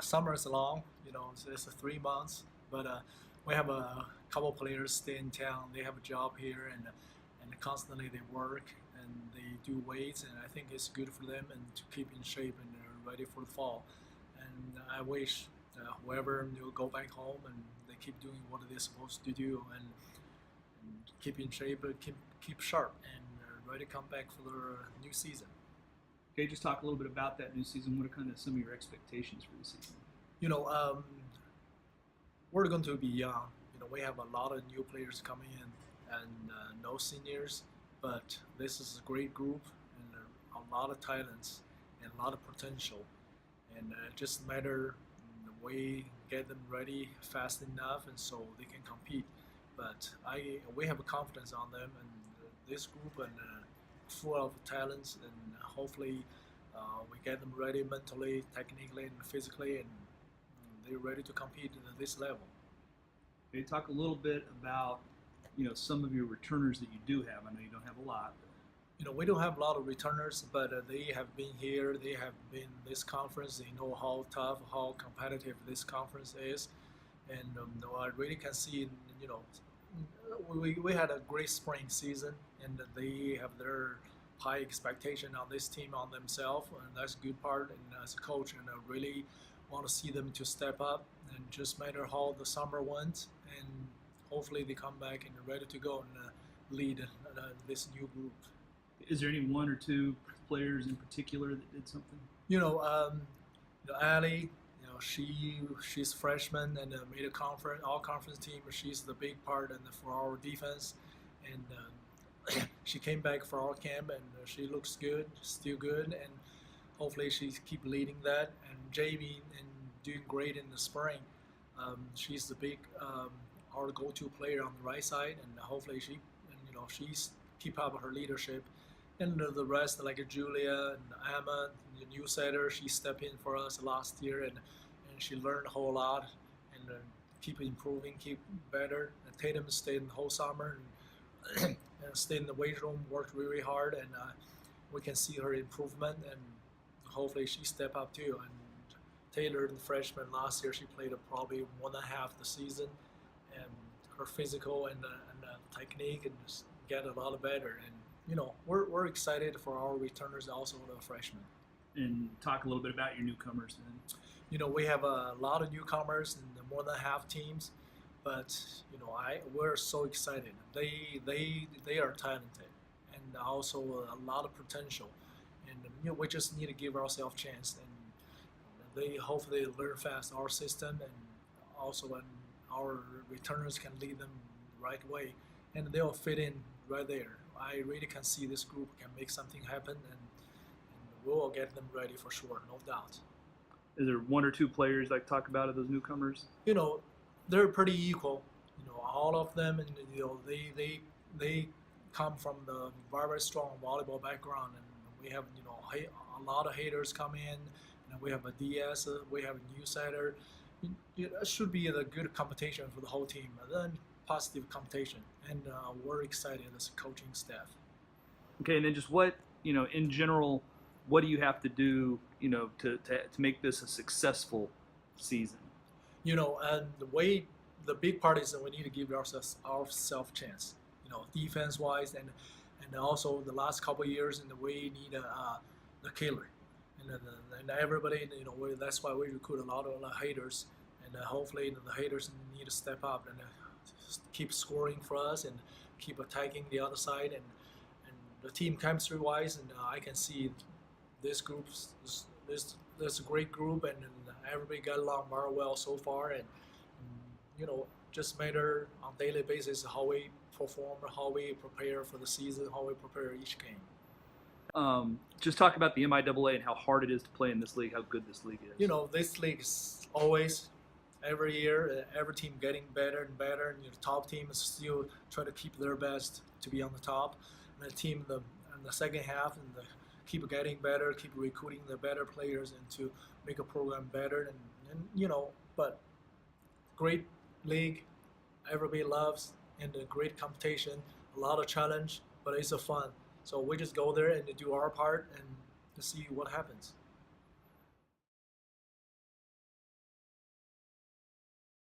Summer is long. It's 3 months, but we have a couple players stay in town. They have a job here, and constantly they work and they do weights, and I think it's good for them and to keep in shape and they're ready for the fall. And I wish whoever go back home and they keep doing what they're supposed to do and keep in shape, keep sharp, and ready to come back for the new season. Okay, just talk a little bit about that new season. What are kind of some of your expectations for the season? We're going to be young. We have a lot of new players coming in and no seniors, but this is a great group and a lot of talents and a lot of potential. And it just matter the way get them ready fast enough and so they can compete. But we have a confidence on them and this group and full of talents, and hopefully we get them ready mentally, technically, and physically, and they're ready to compete at this level. Okay, talk a little bit about some of your returners that you do have. I know you don't have a lot. We don't have a lot of returners, but they have been here. They have been in this conference. They know how tough, how competitive this conference is, and I really can see. We had a great spring season, and they have their high expectation on this team, on themselves, and that's a good part. And as a coach, and I really want to see them to step up, and just matter how the summer went, and hopefully they come back and are ready to go and lead this new group. Is there any one or two players in particular that did something? Ali. She's a freshman and made a all-conference team. She's the big part and for our defense, and she came back for our camp and she looks good, still good, and hopefully she keep leading that. And Jamie and doing great in the spring. She's the big our go-to player on the right side, and hopefully she's keep up her leadership. And the rest like Julia and Emma, the new setter, she stepped in for us last year and she learned a whole lot and keep improving, keep better. And Tatum stayed in the whole summer and stayed in the weight room, worked really hard, and we can see her improvement, and hopefully she step up too. And Taylor, the freshman last year, she played probably 1.5 the season, and her physical and technique and just get a lot better. And we're excited for our returners, also the freshmen. And talk a little bit about your newcomers then. We have a lot of newcomers and more than half teams, but we're so excited. They are talented and also a lot of potential, and we just need to give ourselves a chance. And they hopefully learn fast our system, and also when our returners can lead them the right way, and they'll fit in right there. I really can see this group can make something happen, and we'll get them ready for sure, no doubt. Is there one or two players like talk about of those newcomers? They're pretty equal. All of them, and they come from the very strong volleyball background, and we have a lot of haters come in, and we have a DS, we have a new setter. It should be a good competition for the whole team, and then positive competition, and we're excited as a coaching staff. Okay, and then just what in general, what do you have to do to make this a successful season? And the big part is that we need to give ourselves a chance, defense wise, and also the last couple of years, and we need the killer, and everybody, that's why we recruit a lot of haters, and hopefully the haters need to step up and keep scoring for us and keep attacking the other side, and the team chemistry wise, and I can see this group is a great group, and everybody got along very well so far, and just matter on daily basis how we perform, how we prepare for the season, how we prepare each game. Just talk about the MIAA and how hard it is to play in this league, how good this league is. This league is always, every year, every team getting better and better, and the top team is still trying to keep their best to be on the top, and the team in the second half and keep getting better, keep recruiting the better players, and to make a program better, and but great league, everybody loves, and a great competition, a lot of challenge, but it's a fun. So we just go there and do our part and to see what happens.